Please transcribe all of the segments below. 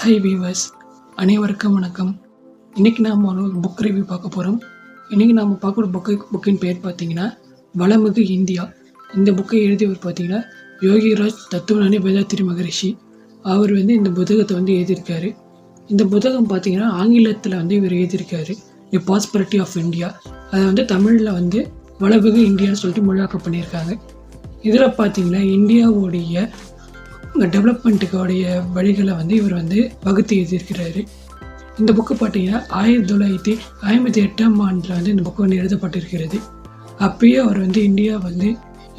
High viewers, அனைவருக்கும் வணக்கம். இன்றைக்கி நாம் ஒரு புக் ரிவ்யூ பார்க்க போகிறோம். இன்றைக்கி நாம் பார்க்குற புக்கின் பேர் பார்த்தீங்கன்னா வளமிகு இந்தியா. இந்த புக்கை எழுதியவர் பார்த்தீங்கன்னா யோகிராஜ் தத்துவஞானி வேதாத்திரி மகரிஷி. அவர் இந்த புத்தகத்தை எழுதியிருக்காரு. இந்த புத்தகம் பார்த்தீங்கன்னா ஆங்கிலத்தில் இவர் எழுதியிருக்காரு, தி ப்ராஸ்பரிட்டி ஆஃப் இந்தியா. அதை தமிழில் வளமிகு இந்தியான்னு சொல்லிட்டு மொழியாக்கம் பண்ணியிருக்காங்க. இதில் பார்த்தீங்கன்னா இந்தியாவுடைய டெவலப்மெண்ட்டுடைய வழிகளை இவர் வகுத்து எழுதியிருக்கிறாரு. இந்த புக்கு பார்த்தீங்கன்னா 1958 இந்த புக்கு எழுதப்பட்டிருக்கிறது. அப்பயே அவர் இந்தியா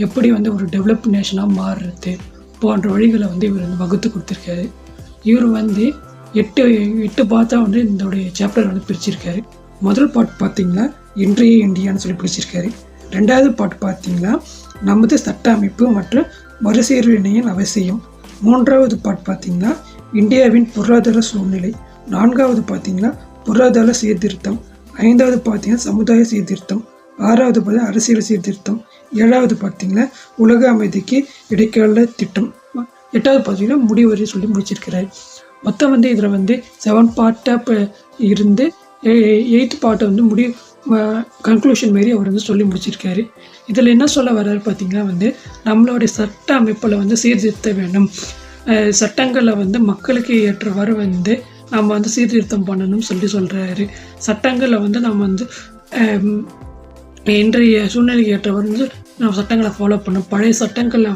எப்படி ஒரு டெவலப் நேஷனாக மாறுறது போன்ற வழிகளை இவர் வகுத்து கொடுத்துருக்காரு. இவர் எட்டு பார்த்தா இதோடைய சாப்டர் பிரிச்சிருக்காரு. முதல் பாட்டு பார்த்தீங்கன்னா இன்றைய இந்தியான்னு சொல்லி பிரிச்சிருக்காரு. ரெண்டாவது பாட்டு பார்த்தீங்கன்னா நமது சட்ட அமைப்பு மற்றும் மறுசீரமைப்பின் அவசியம். மூன்றாவது பாட்டு பார்த்தீங்கன்னா இந்தியாவின் பொருளாதார சூழ்நிலை. நான்காவது பார்த்தீங்கன்னா பொருளாதார சீர்திருத்தம். ஐந்தாவது பார்த்தீங்கன்னா சமுதாய சீர்திருத்தம். ஆறாவது பார்த்தீங்கன்னா அரசியல் சீர்திருத்தம். ஏழாவது பார்த்தீங்கன்னா உலக அமைதிக்கு இடைக்கால திட்டம். எட்டாவது பார்த்தீங்கன்னா முடிவரை சொல்லி முடிச்சிருக்கிறார். மொத்தம் இதில் 7 பார்ட்டாக இருந்து 8th பார்ட்டை கன்க்ளூஷன் மாரி அவர் சொல்லி முடிச்சிருக்காரு. இதில் என்ன சொல்ல வர்றாரு பார்த்தீங்கன்னா நம்மளுடைய சட்ட அமைப்பில் சீர்திருத்த வேண்டும். சட்டங்களை மக்களுக்கு ஏற்றவாறு நம்ம சீர்திருத்தம் பண்ணணும்னு சொல்கிறாரு. சட்டங்களை நம்ம இன்றைய சூழ்நிலைக்கு ஏற்றவாறு நம்ம சட்டங்களை ஃபாலோ பண்ணணும். பழைய சட்டங்களை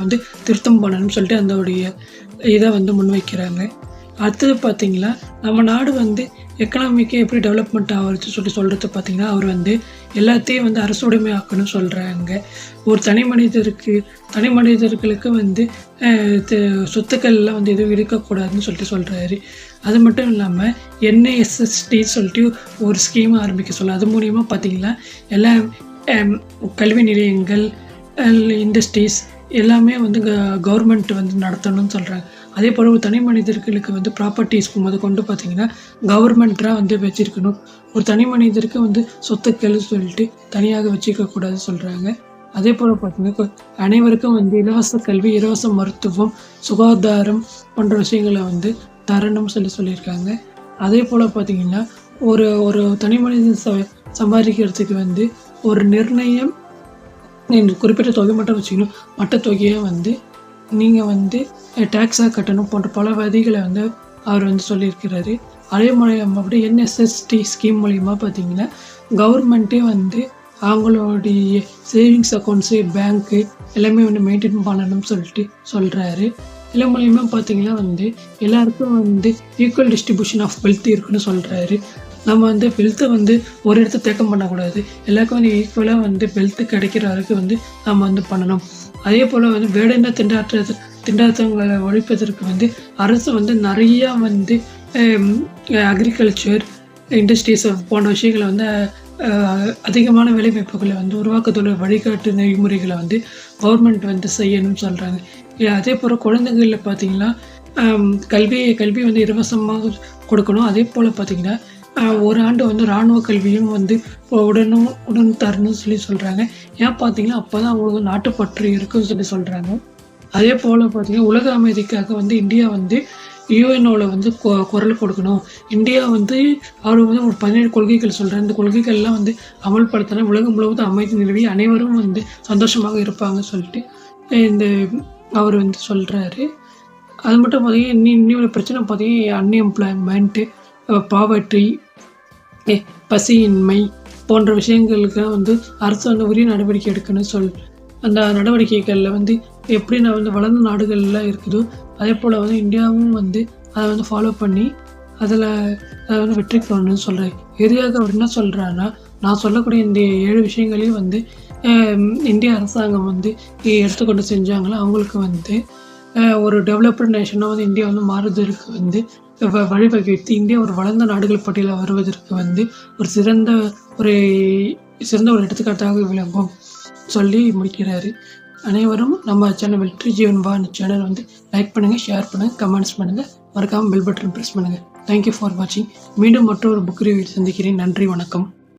திருத்தம் பண்ணணும்னு சொல்லிட்டு அதோடைய இதை முன்வைக்கிறாங்க. அடுத்தது பார்த்தீங்கன்னா நம்ம நாடு எக்கனாமிக்கே எப்படி டெவலப்மெண்ட் ஆகிறது சொல்கிறது பார்த்தீங்கன்னா அவர் எல்லாத்தையும் அரசுடைமை ஆக்கணும்னு சொல்கிறாங்க. ஒரு தனி மனிதர்களுக்கு சொத்துக்கள்லாம் எதுவும் இருக்கக்கூடாதுன்னு சொல்கிறாரு. அது மட்டும் இல்லாமல் NISST சொல்லிட்டு ஒரு ஸ்கீம் ஆரம்பிக்க சொல்ல. அது மூலிமா பார்த்தீங்கன்னா எல்லா கல்வி நிலையங்கள், இண்டஸ்ட்ரீஸ் எல்லாமே கவர்மெண்ட் நடத்தணும்னு சொல்கிறாங்க. அதே போல் ஒரு தனி மனிதர்களுக்கு ப்ராப்பர்ட்டிஸ் கொண்டு பார்த்தீங்கன்னா கவர்மெண்ட்டாக வச்சுருக்கணும். ஒரு தனி மனிதருக்கு சொத்துக்கள் சொல்லிட்டு தனியாக வச்சுக்கக்கூடாது சொல்கிறாங்க. அதே போல் பார்த்தீங்கன்னா அனைவருக்கும் இலவச கல்வி, இலவச மருத்துவம், சுகாதாரம் போன்ற விஷயங்களை தரணும்னு சொல்லியிருக்காங்க. அதே போல் பார்த்தீங்கன்னா ஒரு தனி மனிதன் சம்பாதிக்கிறதுக்கு ஒரு நிர்ணயம் குறிப்பிட்ட தொகை மட்டும் வச்சுக்கணும். மற்ற தொகையை நீங்கள் டேக்ஸாக கட்டணும் போன்ற பல விதிகளை அவர் சொல்லியிருக்கிறாரு. அதே மாதிரி NSST ஸ்கீம் மூலிமா பார்த்தீங்கன்னா கவர்மெண்ட்டே அவங்களுடைய சேவிங்ஸ் அக்கௌண்ட்ஸு, பேங்க்கு எல்லாமே மெயின்டைன் பண்ணணும்னு சொல்லிட்டு சொல்கிறாரு. இல்லை மூலிமா பார்த்தீங்கன்னா எல்லாருக்கும் ஈக்குவல் டிஸ்ட்ரிபியூஷன் ஆஃப் வெல்த் இருக்குன்னு சொல்கிறாரு. நம்ம வெல்த்தை ஒரு இடத்த தேக்கம் பண்ணக்கூடாது. எல்லாருக்கும் ஈக்குவலாக வெல்த்து கிடைக்கிற அளவுக்கு நம்ம பண்ணணும். அதே போல் வேடென்ன திண்டாட்டங்களை ஒழிப்பதற்கு அரசு நிறையா அக்ரிகல்ச்சர், இண்டஸ்ட்ரீஸ் போன்ற விஷயங்களை அதிகமான வேலைவாய்ப்புகளை உருவாக்கத்தோட வழிகாட்டு நெறிமுறைகளை கவர்மெண்ட் செய்யணும்னு சொல்கிறாங்க. அதே போல் குழந்தைகளில் பார்த்திங்கன்னா கல்வி இலவசமாக கொடுக்கணும். அதே போல் பார்த்திங்கன்னா ஒரு ஆண்டு இராணுவ கல்வியும் உடன் தரணும்னு சொல்கிறாங்க. ஏன் பார்த்தீங்கன்னா அப்போ தான் அவங்களுக்கு நாட்டுப்பற்று இருக்குன்னு சொல்கிறாங்க. அதே போல் பார்த்தீங்கன்னா உலக அமைதிக்காக இந்தியா UNOவில் குரல் கொடுக்கணும். இந்தியா அவர் ஒரு 17 கொள்கைகள் சொல்கிறாங்க. இந்த கொள்கைகள்லாம் அமல்படுத்தினா உலகம் முழுவதும் அமைதி நிலவி அனைவரும் சந்தோஷமாக இருப்பாங்க சொல்லிட்டு அவர் சொல்கிறாரு. அது மட்டும் பார்த்தீங்கன்னா இன்னொரு பிரச்சனை பார்த்தீங்கன்னா அன்எம்ப்ளாய்மெண்ட்டு, பாவர்ட்டி, பசியின்மை போன்ற விஷயங்களுக்கு அரசு உரிய நடவடிக்கை எடுக்கணும்னு அந்த நடவடிக்கைகளில் எப்படி வளர்ந்த நாடுகள்லாம் இருக்குதோ அதே போல் இந்தியாவும் அதை ஃபாலோ பண்ணி அதில் வெற்றி காணணும்னு சொல்கிறேன். இறுதியாக அவர் என்ன சொல்கிறாருன்னா, நான் சொல்லக்கூடிய இந்த 7 விஷயங்களையும் இந்திய அரசாங்கம் எடுத்துக்கொண்டு செஞ்சாங்களோ அவங்களுக்கு ஒரு டெவலப்டு நேஷனாக இந்தியா மாறுவதற்கு வழிவகுத்து இந்தியா ஒரு வளர்ந்த நாடுகள் பட்டியலில் வருவதற்கு ஒரு சிறந்த ஒரு எடுத்துக்காட்டாக விளங்கும் சொல்லி முடிக்கிறாரு. அனைவரும் நம்ம சேனல் வெற்றி ஜீவன் வா சேனல் லைக் பண்ணுங்கள், ஷேர் பண்ணுங்கள், கமெண்ட்ஸ் பண்ணுங்கள், மறக்காமல் பெல் பட்டன் ப்ரெஸ் பண்ணுங்கள். தேங்க்யூ ஃபார் வாட்சிங். மீண்டும் மற்றொரு புக் ரிவ்யூ சந்திக்கிறேன். நன்றி, வணக்கம்.